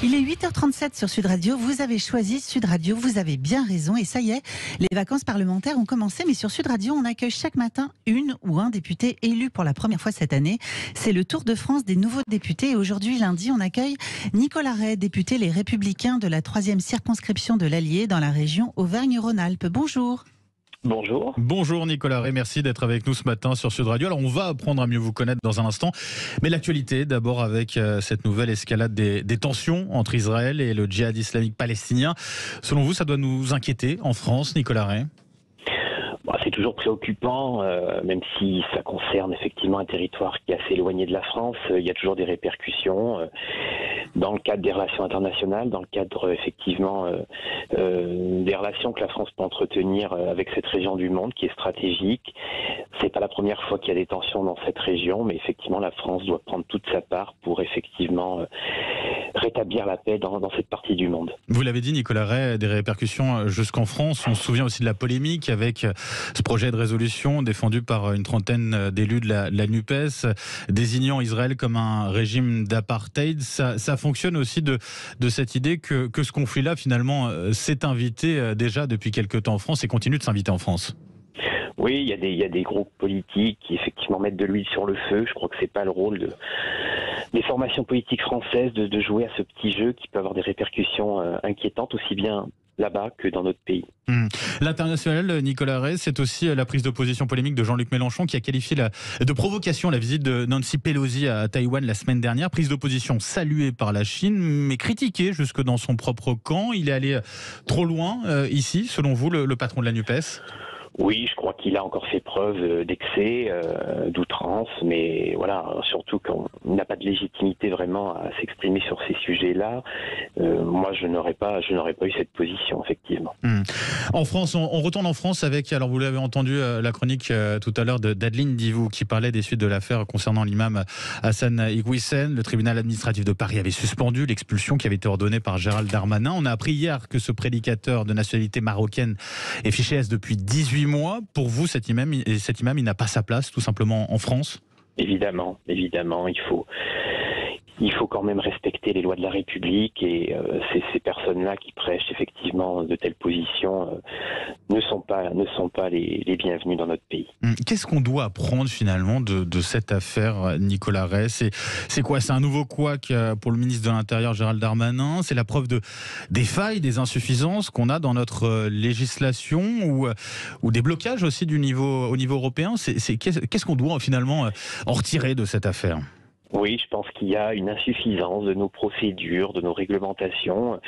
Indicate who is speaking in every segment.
Speaker 1: Il est 8h37 sur Sud Radio. Vous avez choisi Sud Radio, vous avez bien raison. Et ça y est, les vacances parlementaires ont commencé. Mais sur Sud Radio, on accueille chaque matin une ou un député élu pour la première fois cette année. C'est le Tour de France des nouveaux députés. Et aujourd'hui, lundi, on accueille Nicolas Ray, député Les Républicains de la 3e circonscription de l'Allier dans la région Auvergne-Rhône-Alpes. Bonjour.
Speaker 2: Bonjour.
Speaker 3: Bonjour Nicolas Ray, merci d'être avec nous ce matin sur Sud Radio. Alors on va apprendre à mieux vous connaître dans un instant, mais l'actualité d'abord avec cette nouvelle escalade des tensions entre Israël et le djihad islamique palestinien. Selon vous, ça doit nous inquiéter en France, Nicolas Ray ?
Speaker 2: C'est toujours préoccupant, même si ça concerne effectivement un territoire qui est assez éloigné de la France. Il y a toujours des répercussions dans le cadre des relations internationales, dans le cadre effectivement des relations que la France peut entretenir avec cette région du monde qui est stratégique. C'est pas la première fois qu'il y a des tensions dans cette région, mais effectivement la France doit prendre toute sa part pour effectivement rétablir la paix dans cette partie du monde.
Speaker 3: Vous l'avez dit Nicolas Ray, des répercussions jusqu'en France. On se souvient aussi de la polémique avec ce projet de résolution défendu par une trentaine d'élus de la NUPES, désignant Israël comme un régime d'apartheid. Ça fonctionne aussi de cette idée que ce conflit-là, finalement, s'est invité déjà depuis quelques temps en France et continue de s'inviter en France.
Speaker 2: Oui, il y a des groupes politiques qui effectivement mettent de l'huile sur le feu. Je crois que c'est pas le rôle des formations politiques françaises de jouer à ce petit jeu qui peut avoir des répercussions inquiétantes aussi bien là-bas que dans notre pays.
Speaker 3: L'international, Nicolas Ray, c'est aussi la prise de position polémique de Jean-Luc Mélenchon qui a qualifié de provocation la visite de Nancy Pelosi à Taïwan la semaine dernière. Prise d'opposition saluée par la Chine, mais critiquée jusque dans son propre camp. Il est allé trop loin ici, selon vous, le patron de la NUPES ?
Speaker 2: Oui, je crois qu'il a encore fait preuve d'excès, d'outrance, mais voilà, surtout qu'on n'a pas de légitimité vraiment à s'exprimer sur ces sujets-là. Moi, je n'aurais pas eu cette position, effectivement.
Speaker 3: En France, on retourne en France avec, alors vous l'avez entendu, la chronique tout à l'heure d'Adeline Divou qui parlait des suites de l'affaire concernant l'imam Hassan Iquioussen. Le tribunal administratif de Paris avait suspendu l'expulsion qui avait été ordonnée par Gérald Darmanin. On a appris hier que ce prédicateur de nationalité marocaine est fiché S depuis 18 mois. Pour vous, cet imam, il n'a pas sa place, tout simplement, en France ?
Speaker 2: Évidemment, il faut quand même respecter les lois de la République et ces personnes-là qui prêchent effectivement de telles positions ne sont pas les bienvenus dans notre pays.
Speaker 3: Qu'est-ce qu'on doit apprendre finalement de cette affaire, Nicolas Ray ? C'est quoi ? C'est un nouveau couac pour le ministre de l'Intérieur Gérald Darmanin ? C'est la preuve des failles, des insuffisances qu'on a dans notre législation ou des blocages aussi au niveau européen ? Qu'est-ce qu'on doit finalement en retirer de cette affaire ?
Speaker 2: Oui, je pense qu'il y a une insuffisance de nos procédures, de nos réglementations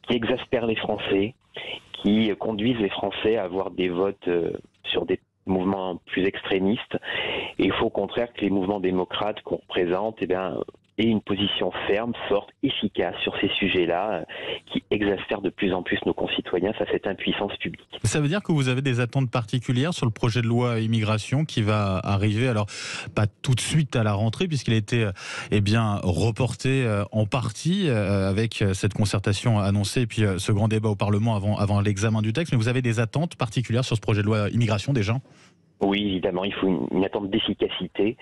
Speaker 2: qui exaspèrent les Français, qui conduisent les Français à avoir des votes sur des mouvements plus extrémistes. Et il faut au contraire que les mouvements démocrates qu'on représente aient une position ferme, forte, efficace sur ces sujets-là, qui exaspèrent de plus en plus nos concitoyens face à cette impuissance publique.
Speaker 3: Ça veut dire que vous avez des attentes particulières sur le projet de loi immigration qui va arriver, alors pas tout de suite à la rentrée, puisqu'il a été reporté en partie avec cette concertation annoncée et puis ce grand débat au Parlement avant l'examen du texte. Mais vous avez des attentes particulières sur ce projet de loi immigration déjà ?
Speaker 2: Oui, évidemment, il faut une attente d'efficacité.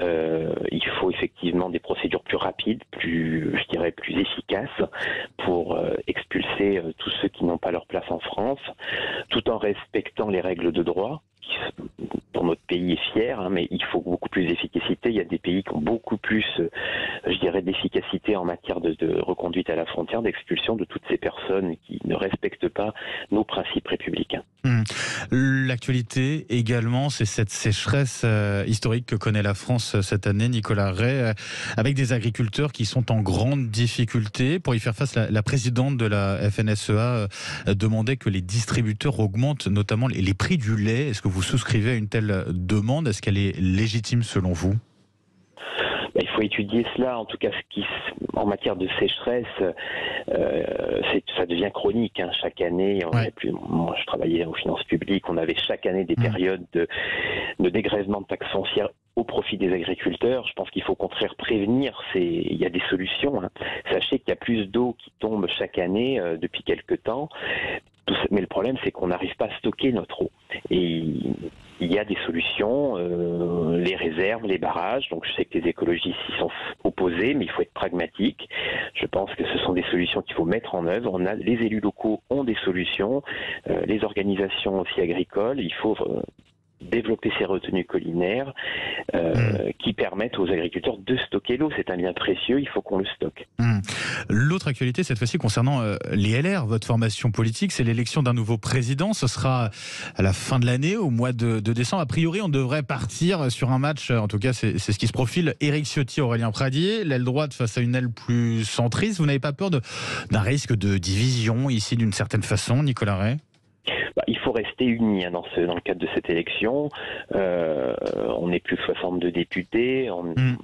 Speaker 2: Il faut effectivement des procédures plus rapides, plus efficaces pour expulser tous ceux qui n'ont pas leur place en France, tout en respectant les règles de droit. Pour notre pays est fier, mais il faut beaucoup plus d'efficacité. Il y a des pays qui ont beaucoup plus, d'efficacité en matière de reconduite à la frontière, d'expulsion de toutes ces personnes qui ne respectent pas nos principes républicains.
Speaker 3: L'actualité également, c'est cette sécheresse historique que connaît la France cette année, Nicolas Ray, avec des agriculteurs qui sont en grande difficulté. Pour y faire face, la présidente de la FNSEA demandait que les distributeurs augmentent notamment les prix du lait. Est-ce que vous souscrivez à une telle demande ? Est-ce qu'elle est légitime selon vous ?
Speaker 2: Il faut étudier cela. En tout cas, en matière de sécheresse, ça devient chronique. Chaque année, moi je travaillais aux finances publiques, on avait chaque année des périodes de dégrèvement de taxes foncières au profit des agriculteurs. Je pense qu'il faut au contraire prévenir. Il y a des solutions. Sachez qu'il y a plus d'eau qui tombe chaque année depuis quelque temps. Mais le problème, c'est qu'on n'arrive pas à stocker notre eau. Et il y a des solutions, les réserves, les barrages. Donc je sais que les écologistes y sont opposés, mais il faut être pragmatique. Je pense que ce sont des solutions qu'il faut mettre en œuvre. Les élus locaux ont des solutions, les organisations aussi agricoles. Il faut développer ces retenues collinaires qui permettent aux agriculteurs de stocker l'eau. C'est un bien précieux, il faut qu'on le stocke.
Speaker 3: L'autre actualité, cette fois-ci, concernant les LR, votre formation politique, c'est l'élection d'un nouveau président. Ce sera à la fin de l'année, au mois de décembre. A priori, on devrait partir sur un match, en tout cas, c'est ce qui se profile, Éric Ciotti, Aurélien Pradier, l'aile droite face à une aile plus centriste. Vous n'avez pas peur d'un risque de division ici, d'une certaine façon, Nicolas Ray ?
Speaker 2: Il faut rester unis dans le cadre de cette élection. On n'est plus que 62 députés.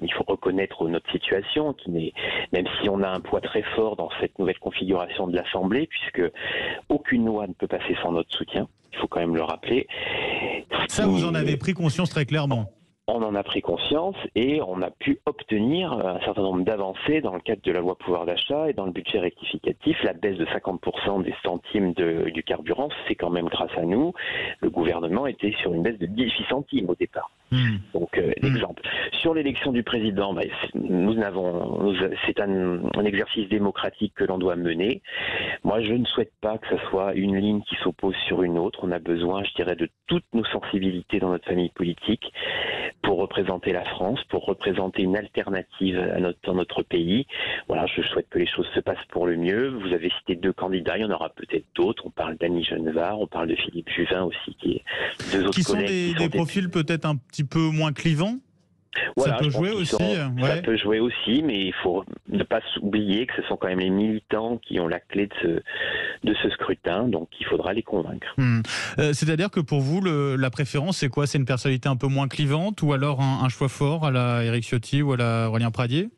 Speaker 2: Il faut reconnaître notre situation, même si on a un poids très fort dans cette nouvelle configuration de l'Assemblée, puisque aucune loi ne peut passer sans notre soutien. Il faut quand même le rappeler.
Speaker 3: Ça, vous en avez pris conscience très clairement.
Speaker 2: On en a pris conscience et on a pu obtenir un certain nombre d'avancées dans le cadre de la loi pouvoir d'achat et dans le budget rectificatif. La baisse de 50% des centimes du carburant, c'est quand même grâce à nous. Le gouvernement était sur une baisse de 18 centimes au départ. Donc, exemple. Sur l'élection du président, c'est un exercice démocratique que l'on doit mener. Moi, je ne souhaite pas que ce soit une ligne qui s'oppose sur une autre. On a besoin, je dirais, de toutes nos sensibilités dans notre famille politique pour représenter la France, pour représenter une alternative dans notre pays. Voilà, je souhaite que les choses se passent pour le mieux. Vous avez cité 2 candidats, il y en aura peut-être d'autres. On parle d'Annie Genevard, on parle de Philippe Juvin aussi, qui est 2 autres collègues.
Speaker 3: Qui sont des profils peut-être un petit peu moins clivants.
Speaker 2: Voilà,
Speaker 3: ça peut jouer aussi.
Speaker 2: Ça peut jouer aussi, mais il faut ne pas oublier que ce sont quand même les militants qui ont la clé de ce scrutin, donc il faudra les convaincre.
Speaker 3: C'est-à-dire que pour vous, la préférence, c'est quoi ? C'est une personnalité un peu moins clivante ou alors un choix fort à la Éric Ciotti ou à la Aurélien Pradier ?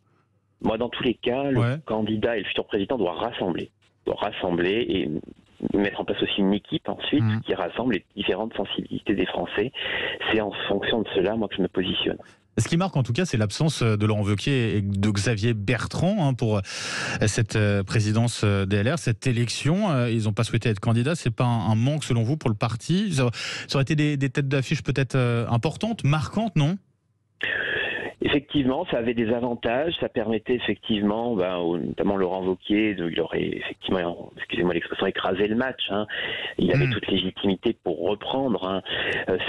Speaker 2: Moi, dans tous les cas, le candidat et le futur président doivent rassembler et mettre en place aussi une équipe ensuite qui rassemble les différentes sensibilités des Français. C'est en fonction de cela, moi, que je me positionne.
Speaker 3: Ce qui marque en tout cas, c'est l'absence de Laurent Wauquiez et de Xavier Bertrand pour cette présidence des LR, cette élection. Ils n'ont pas souhaité être candidats. C'est pas un manque selon vous pour le parti ? Ça aurait été des têtes d'affiche peut-être importantes, marquantes, non ?
Speaker 2: Effectivement, ça avait des avantages, ça permettait effectivement, notamment Laurent Wauquiez, il aurait effectivement, excusez-moi l'expression, écrasé le match. Il avait toute légitimité pour reprendre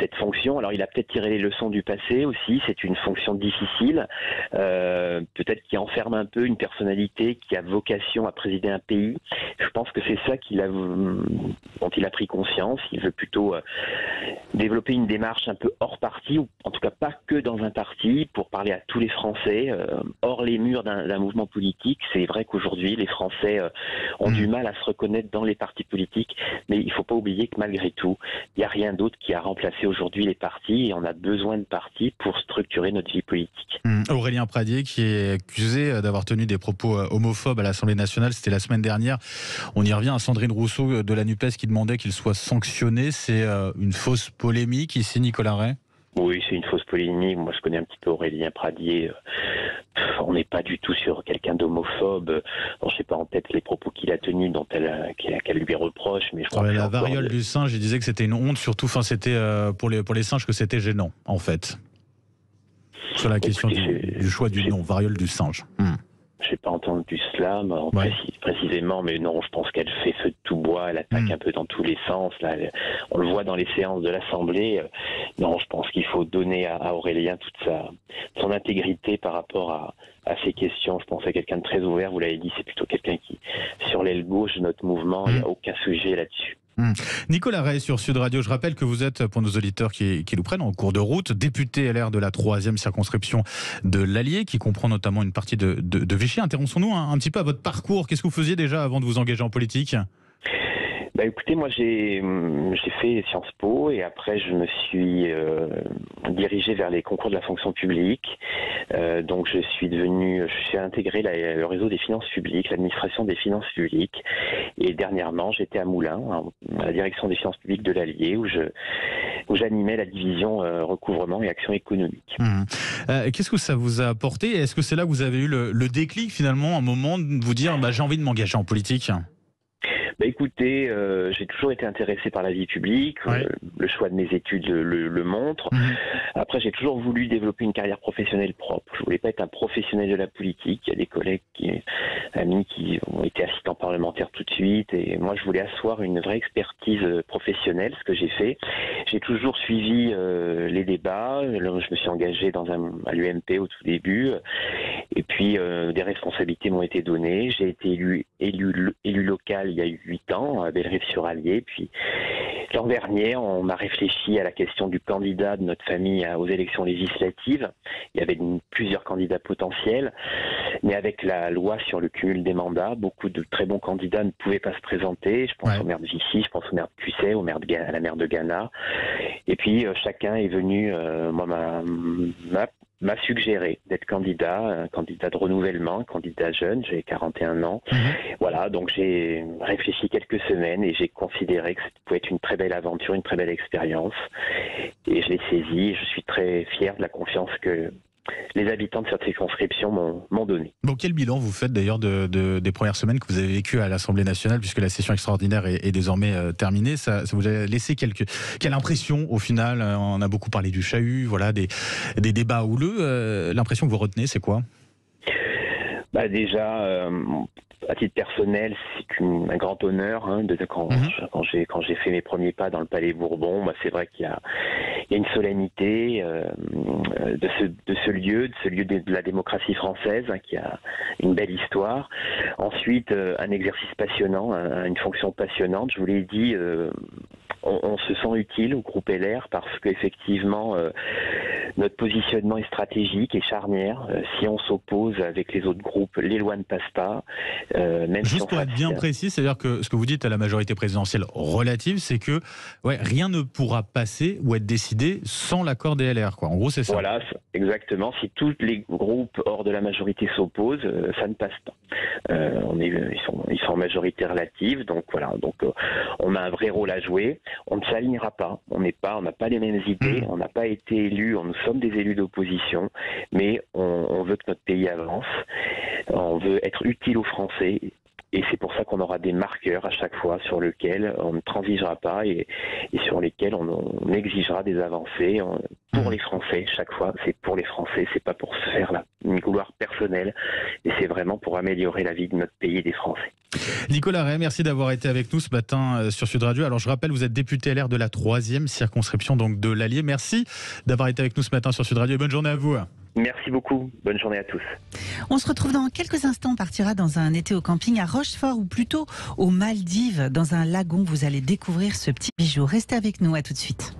Speaker 2: cette fonction. Alors il a peut-être tiré les leçons du passé aussi, c'est une fonction difficile, peut-être qui enferme un peu une personnalité qui a vocation à présider un pays. Je pense que c'est ça dont il a pris conscience. Il veut plutôt développer une démarche un peu hors parti, ou en tout cas pas que dans un parti, pour parler à tous les Français, hors les murs d'un mouvement politique. C'est vrai qu'aujourd'hui, les Français ont du mal à se reconnaître dans les partis politiques, mais il ne faut pas oublier que malgré tout, il n'y a rien d'autre qui a remplacé aujourd'hui les partis, et on a besoin de partis pour structurer notre vie politique.
Speaker 3: Aurélien Pradier, qui est accusé d'avoir tenu des propos homophobes à l'Assemblée nationale, c'était la semaine dernière. On y revient à Sandrine Rousseau de la NUPES qui demandait qu'il soit sanctionné. C'est une fausse polémique ici, Nicolas Ray ?
Speaker 2: Oui, c'est une fausse polémique. Moi, je connais un petit peu Aurélien Pradier. On n'est pas du tout sur quelqu'un d'homophobe. Je ne sais pas en tête les propos qu'il a tenus, qu'elle lui reproche. Mais je crois
Speaker 3: la variole du singe, il disait que c'était une honte, surtout. C'était pour les singes que c'était gênant, en fait. Sur la question du choix du nom, variole du singe.
Speaker 2: Je n'ai pas entendu cela précisément, mais non, je pense qu'elle fait feu de tout bois, elle attaque un peu dans tous les sens. Là, on le voit dans les séances de l'Assemblée. Non, je pense qu'il faut donner à Aurélien toute son intégrité par rapport à ces questions. Je pense à quelqu'un de très ouvert, vous l'avez dit, c'est plutôt quelqu'un qui, sur l'aile gauche de notre mouvement, il n'y a aucun sujet là-dessus.
Speaker 3: Nicolas Ray sur Sud Radio, je rappelle que vous êtes, pour nos auditeurs qui nous prennent en cours de route, député LR de la 3e circonscription de l'Allier, qui comprend notamment une partie de Vichy. Intéressons-nous un petit peu à votre parcours. Qu'est-ce que vous faisiez déjà avant de vous engager en politique ?
Speaker 2: Écoutez, moi j'ai fait Sciences Po et après je me suis dirigé vers les concours de la fonction publique. Donc je suis intégré le réseau des finances publiques, l'administration des finances publiques. Et dernièrement, j'étais à Moulins, à la direction des finances publiques de l'Allier, où j'animais la division recouvrement et action économique.
Speaker 3: Qu'est-ce que ça vous a apporté ? Est-ce que c'est là que vous avez eu le déclic finalement, un moment de vous dire j'ai envie de m'engager en politique ?
Speaker 2: Écoutez, j'ai toujours été intéressé par la vie publique.
Speaker 3: Ouais.
Speaker 2: Le choix de mes études le montre. Après, j'ai toujours voulu développer une carrière professionnelle propre. Je voulais pas être un professionnel de la politique. Il y a des collègues, amis qui ont été assistants parlementaires tout de suite. Et moi, je voulais asseoir une vraie expertise professionnelle, ce que j'ai fait. J'ai toujours suivi les débats. Je me suis engagé à l'UMP au tout début. Et puis, des responsabilités m'ont été données. J'ai été élu local il y a 8 ans à Bellerive-sur-Allier. Puis l'an dernier, on a réfléchi à la question du candidat de notre famille aux élections législatives. Il y avait plusieurs candidats potentiels, mais avec la loi sur le cumul des mandats, beaucoup de très bons candidats ne pouvaient pas se présenter. Je pense au maire de Vichy, je pense au maire de Cuisset, à la maire de Ghana. Et puis chacun est venu, m'a suggéré d'être un candidat de renouvellement, un candidat jeune, j'ai 41 ans. Voilà, donc j'ai réfléchi quelques semaines et j'ai considéré que ça pouvait être une très belle aventure, une très belle expérience. Et je l'ai saisi et je suis très fier de la confiance que les habitants de cette circonscription m'ont donné.
Speaker 3: Bon, quel bilan vous faites d'ailleurs des premières semaines que vous avez vécues à l'Assemblée nationale, puisque la session extraordinaire est désormais terminée? Ça vous a laissé quelle impression au final? On a beaucoup parlé du chahut, voilà, des débats houleux. L'impression que vous retenez, c'est quoi?
Speaker 2: Déjà, à titre personnel, c'est un grand honneur quand j'ai fait mes premiers pas dans le Palais Bourbon. C'est vrai qu'il y a une solennité de ce lieu de la démocratie française qui a une belle histoire. Ensuite, un exercice passionnant, une fonction passionnante. Je vous l'ai dit, on se sent utile au groupe LR parce qu'effectivement, notre positionnement est stratégique et charnière. Si on s'oppose avec les autres groupes, les lois ne passent pas.
Speaker 3: Juste pour être bien précis, c'est-à-dire que ce que vous dites à la majorité présidentielle relative, c'est que rien ne pourra passer ou être décidé sans l'accord des LR, quoi. En gros, c'est ça.
Speaker 2: Voilà, exactement. Si tous les groupes hors de la majorité s'opposent, ça ne passe pas. Ils sont en majorité relative, donc voilà. Donc on a un vrai rôle à jouer. On ne s'alignera pas. On n'a pas les mêmes idées. On n'a pas été élus. Nous sommes des élus d'opposition, mais on veut que notre pays avance. On veut être utile aux Français. Et c'est pour ça qu'on aura des marqueurs à chaque fois sur lesquels on ne transigera pas et sur lesquels on exigera des avancées pour les Français. Chaque fois, c'est pour les Français, c'est pas pour se faire une gloire personnelle, et c'est vraiment pour améliorer la vie de notre pays et des Français.
Speaker 3: Nicolas Ray, merci d'avoir été avec nous ce matin sur Sud Radio. Alors je rappelle, vous êtes député LR de la 3e circonscription donc de l'Allier. Merci d'avoir été avec nous ce matin sur Sud Radio et bonne journée à vous.
Speaker 2: Merci beaucoup, bonne journée à tous.
Speaker 1: On se retrouve dans quelques instants, on partira dans un été au camping à Rochefort ou plutôt aux Maldives, dans un lagon. Vous allez découvrir ce petit bijou. Restez avec nous, à tout de suite.